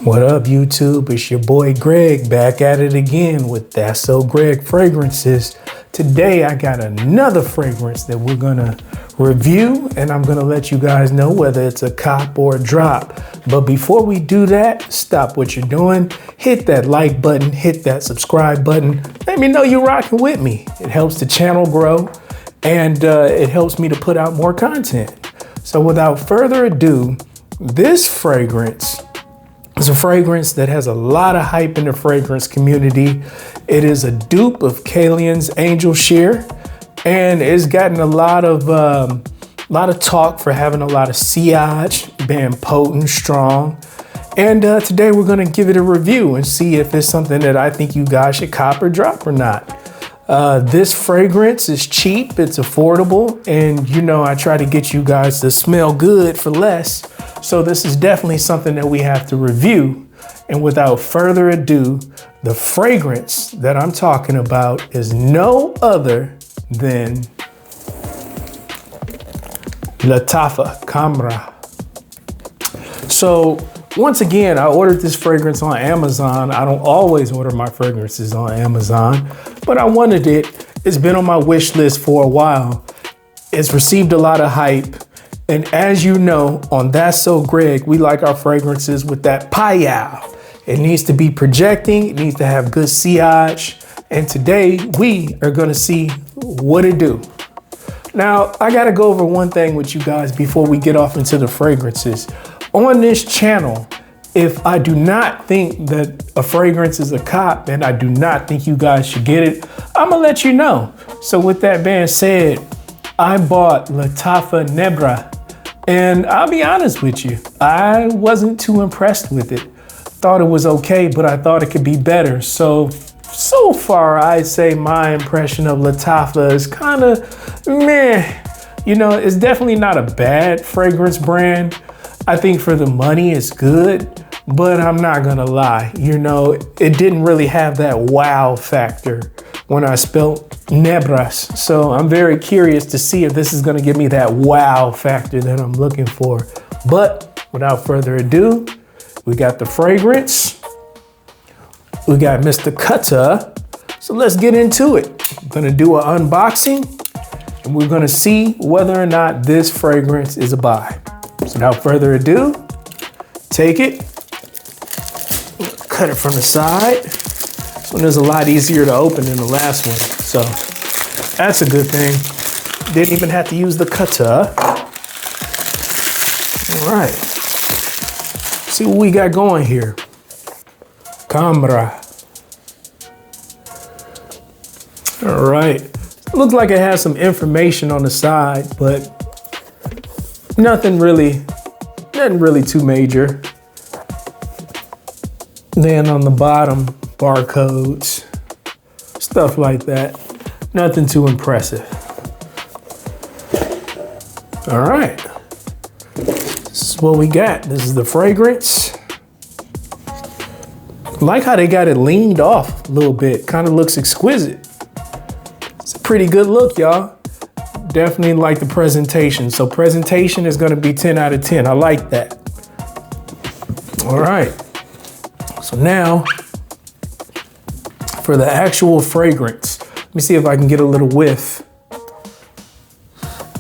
What up, YouTube? It's your boy Greg back at it again with That's So Greg Fragrances. Today I got another fragrance that we're gonna review, and I'm gonna let you guys know whether it's a cop or a drop. But before we do that, stop what you're doing, hit that like button, hit that subscribe button. Let me know you're rocking with me. It helps the channel grow, and it helps me to put out more content. So without further ado, this fragrance is a fragrance that has a lot of hype in the fragrance community. It is a dupe of Kalian's Angel Sheer, and it's gotten a lot of talk for having a lot of sillage, being potent, strong. And today we're gonna give it a review and see if it's something that I think you guys should cop or drop or not. This fragrance is cheap, it's affordable, and you know I try to get you guys to smell good for less. So this is definitely something that we have to review. And without further ado, the fragrance that I'm talking about is no other than Lattafa Camara. So once again, I ordered this fragrance on Amazon. I don't always order my fragrances on Amazon, but I wanted it. It's been on my wish list for a while. It's received a lot of hype. And as you know, on That's So Greg, we like our fragrances with that payal. It needs to be projecting, it needs to have good sillage. And today we are gonna see what it do. Now, I gotta go over one thing with you guys before we get off into the fragrances. On this channel, if I do not think that a fragrance is a cop and I do not think you guys should get it, I'm gonna let you know. So with that being said, I bought Lattafa Nebra. And I'll be honest with you, I wasn't too impressed with it. Thought it was okay, but I thought it could be better. So far, I'd say my impression of Lattafa is kind of meh. You know, it's definitely not a bad fragrance brand. I think for the money, it's good, but I'm not gonna lie. You know, it didn't really have that wow factor when I spelled Nebras. So I'm very curious to see if this is gonna give me that wow factor that I'm looking for. But without further ado, we got the fragrance. We got Mr. Cutter. So let's get into it. I'm gonna do an unboxing and we're gonna see whether or not this fragrance is a buy. So without further ado, take it, cut it from the side. This one is a lot easier to open than the last one. So that's a good thing. Didn't even have to use the cutter. All right. See what we got going here. Camara. All right. Looks like it has some information on the side, but nothing really too major. Then on the bottom, barcodes, stuff like that. Nothing too impressive. All right, this is what we got. This is the fragrance. I like how they got it leaned off a little bit. Kind of looks exquisite. It's a pretty good look, y'all. Definitely like the presentation. So presentation is gonna be 10 out of 10. I like that. All right, so now for the actual fragrance. Let me see if I can get a little whiff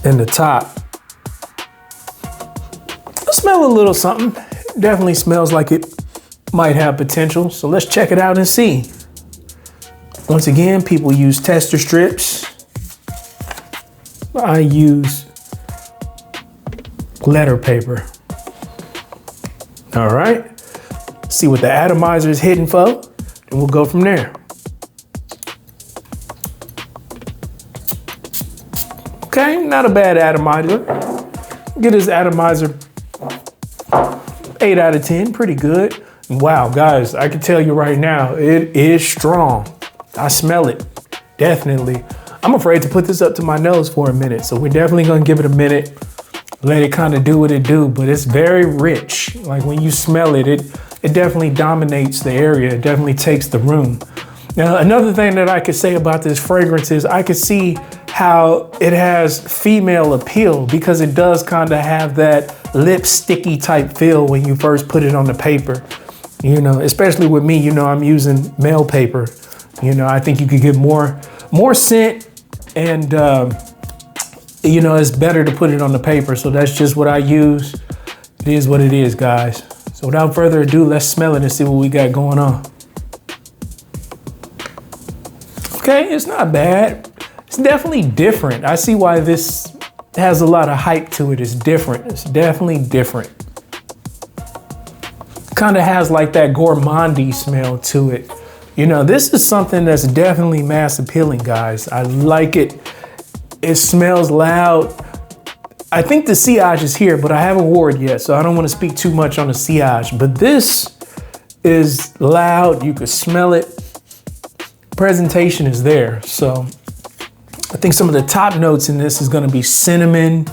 in the top. I smell a little something. Definitely smells like it might have potential. So let's check it out and see. Once again, people use tester strips. I use letter paper. All right, see what the atomizer is hitting for, and we'll go from there. Okay, not a bad atomizer. Get his atomizer 8 out of 10, pretty good. Wow, guys, I can tell you right now, it is strong. I smell it, definitely. I'm afraid to put this up to my nose for a minute, so we're definitely gonna give it a minute, let it kind of do what it do, but it's very rich. Like when you smell it, it definitely dominates the area. It definitely takes the room. Now, another thing that I could say about this fragrance is I could see how it has female appeal because it does kind of have that lipsticky type feel when you first put it on the paper. You know, especially with me, you know, I'm using mail paper. You know, I think you could get more scent, and you know, it's better to put it on the paper. So that's just what I use. It is what it is, guys. So without further ado, let's smell it and see what we got going on. Okay, it's not bad. It's definitely different. I see why this has a lot of hype to it. It's different. It's definitely different. Kind of has like that gourmandy smell to it. You know, this is something that's definitely mass appealing, guys. I like it. It smells loud. I think the sillage is here, but I haven't wore it yet, so I don't want to speak too much on the sillage. But this is loud. You can smell it. Presentation is there. So I think some of the top notes in this is going to be cinnamon.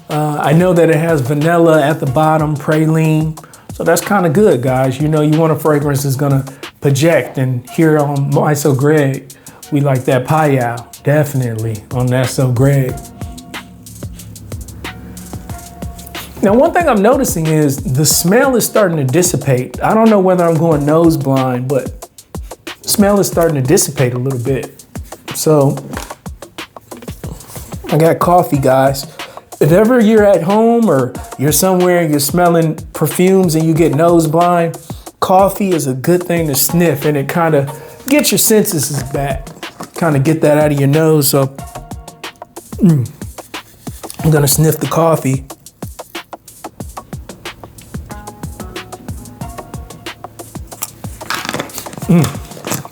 I know that it has vanilla at the bottom, praline. So that's kind of good, guys. You know, you want a fragrance that's going to project. And here on My So Greg, we like that Payal. Definitely on That's So Greg. Now, one thing I'm noticing is the smell is starting to dissipate. I don't know whether I'm going nose blind, but the smell is starting to dissipate a little bit. So I got coffee, guys. If ever you're at home or you're somewhere and you're smelling perfumes and you get nose blind, coffee is a good thing to sniff, and it kind of gets your senses back. Kind of get that out of your nose. So I'm gonna sniff the coffee.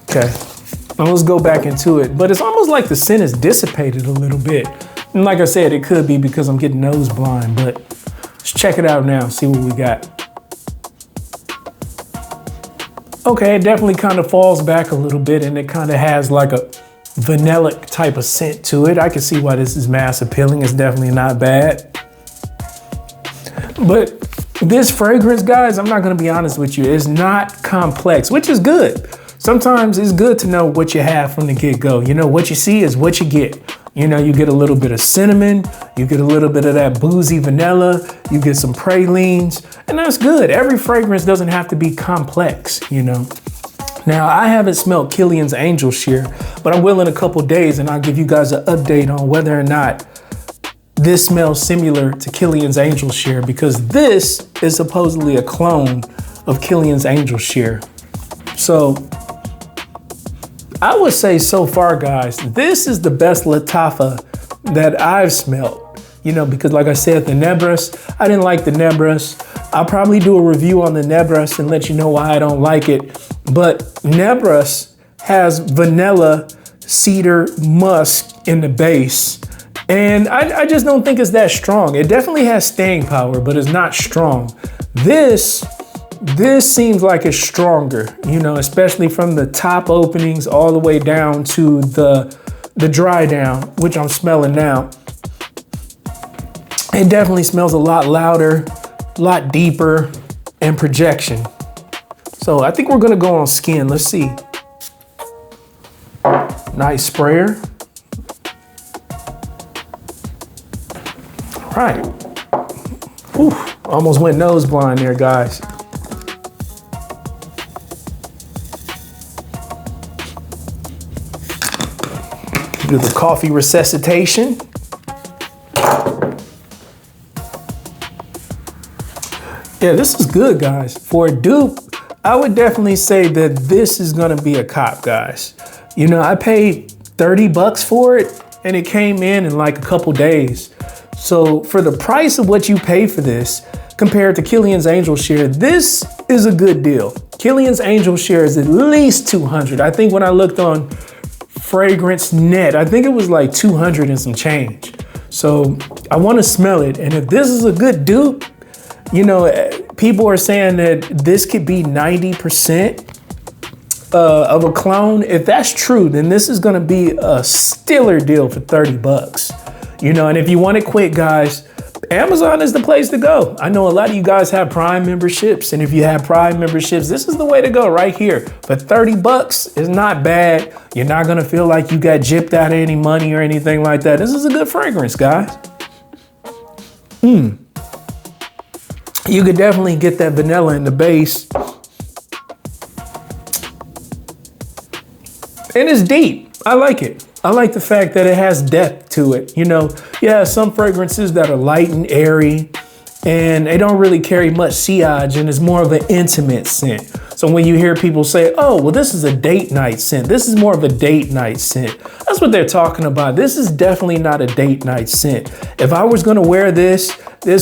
Okay, now let's go back into it. But it's almost like the scent is dissipated a little bit. And like I said, it could be because I'm getting nose blind, but let's check it out now, see what we got. Okay, it definitely kind of falls back a little bit, and it kind of has like a vanillic type of scent to it. I can see why this is mass appealing. It's definitely not bad. But this fragrance, guys, I'm not gonna be honest with you, is not complex, which is good. Sometimes it's good to know what you have from the get-go. You know, what you see is what you get. You know, you get a little bit of cinnamon, you get a little bit of that boozy vanilla, you get some pralines, and that's good. Every fragrance doesn't have to be complex, you know. Now, I haven't smelled Kilian's Angel Sheer, but I will in a couple days, and I'll give you guys an update on whether or not this smells similar to Kilian's Angel Sheer, because this is supposedly a clone of Kilian's Angel Sheer. So I would say so far, guys, this is the best Lattafa that I've smelled. You know, because like I said, the Nebras, I didn't like the Nebras. I'll probably do a review on the Nebras and let you know why I don't like it. But Nebras has vanilla, cedar, musk in the base. And I just don't think it's that strong. It definitely has staying power, but it's not strong. This seems like it's stronger, you know, especially from the top openings all the way down to the dry down, which I'm smelling now. It definitely smells a lot louder, a lot deeper, and projection. So I think we're gonna go on skin. Let's see. Nice sprayer. All right. Oof, almost went nose blind there, guys. Do the coffee resuscitation. Yeah, this is good, guys. For a dupe, I would definitely say that this is gonna be a cop, guys. You know, I paid 30 bucks for it and it came in like a couple days. So for the price of what you pay for this, compared to Kilian's Angel Sheer, this is a good deal. Kilian's Angel Sheer is at least 200. I think when I looked on Fragrance Net, I think it was like 200 and some change. So I want to smell it. And if this is a good dupe, you know, people are saying that this could be 90% of a clone. If that's true, then this is going to be a stellar deal for 30 bucks. You know, and if you want it quick, guys, Amazon is the place to go. I know a lot of you guys have Prime memberships, and if you have Prime memberships, this is the way to go right here. For 30 bucks, it's not bad. You're not gonna feel like you got gypped out of any money or anything like that. This is a good fragrance, guys. You could definitely get that vanilla in the base. And it's deep. I like it. I like the fact that it has depth to it. You know, you have some fragrances that are light and airy, and they don't really carry much sillage, and it's more of an intimate scent. So when you hear people say, oh, well, this is a date night scent, this is more of a date night scent. That's what they're talking about. This is definitely not a date night scent. If I was gonna wear this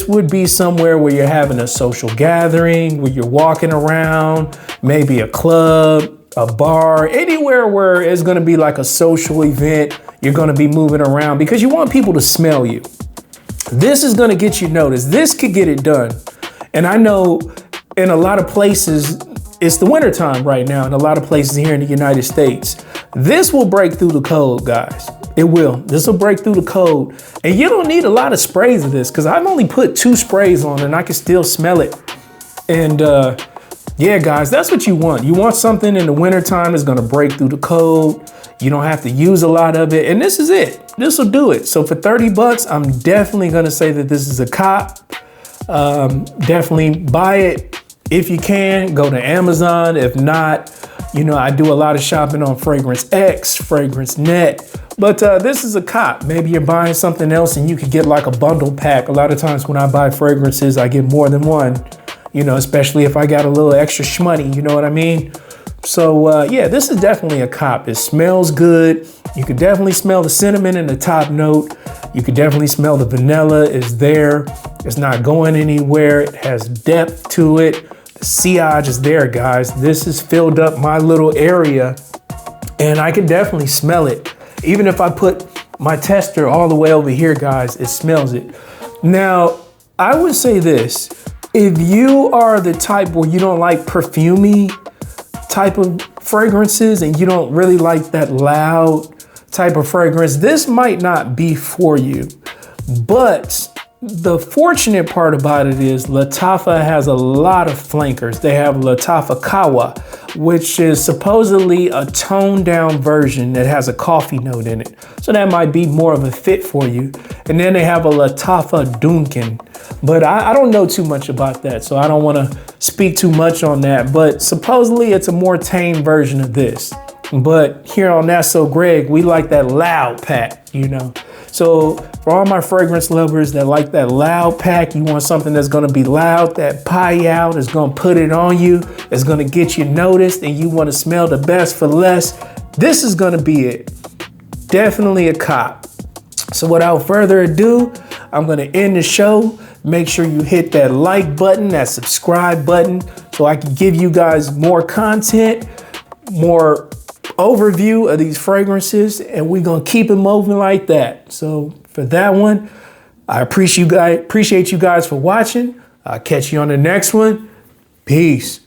would be somewhere where you're having a social gathering, where you're walking around, maybe a club, a bar, anywhere where it's gonna be like a social event. You're gonna be moving around because you want people to smell you. This is gonna get you noticed. This could get it done. And I know in a lot of places, it's the wintertime right now in a lot of places here in the United States. This will break through the code, guys. It will. This will break through the code. And you don't need a lot of sprays of this because I've only put 2 sprays on and I can still smell it. And yeah, guys, that's what you want. You want something in the wintertime that's gonna break through the code. You don't have to use a lot of it. And this is it. This will do it. So for 30 bucks, I'm definitely gonna say that this is a cop. Definitely buy it if you can. Go to Amazon. If not, you know, I do a lot of shopping on Fragrance X, Fragrance Net. But this is a cop. Maybe you're buying something else and you could get like a bundle pack. A lot of times when I buy fragrances, I get more than one. You know, especially if I got a little extra shmoney, you know what I mean? So yeah, this is definitely a cop. It smells good. You could definitely smell the cinnamon in the top note. You could definitely smell the vanilla is there. It's not going anywhere. It has depth to it. The sillage is there, guys. This has filled up my little area and I can definitely smell it. Even if I put my tester all the way over here, guys, it smells it. Now, I would say this. If you are the type where you don't like perfumey type of fragrances and you don't really like that loud type of fragrance, this might not be for you. But the fortunate part about it is Lattafa has a lot of flankers. They have Lattafa Kawa, which is supposedly a toned down version that has a coffee note in it. So that might be more of a fit for you. And then they have a Lattafa Duncan. But I don't know too much about that, so I don't want to speak too much on that. But supposedly it's a more tame version of this. But here on That's So Greg, we like that loud pack, you know. So for all my fragrance lovers that like that loud pack, you want something that's gonna be loud, that pie out is gonna put it on you, it's gonna get you noticed, and you wanna smell the best for less, this is gonna be it. Definitely a cop. So without further ado, I'm gonna end the show. Make sure you hit that like button, that subscribe button, so I can give you guys more content, more overview of these fragrances, and we're gonna keep it moving like that. So for that one, I appreciate you guys for watching. I'll catch you on the next one. Peace.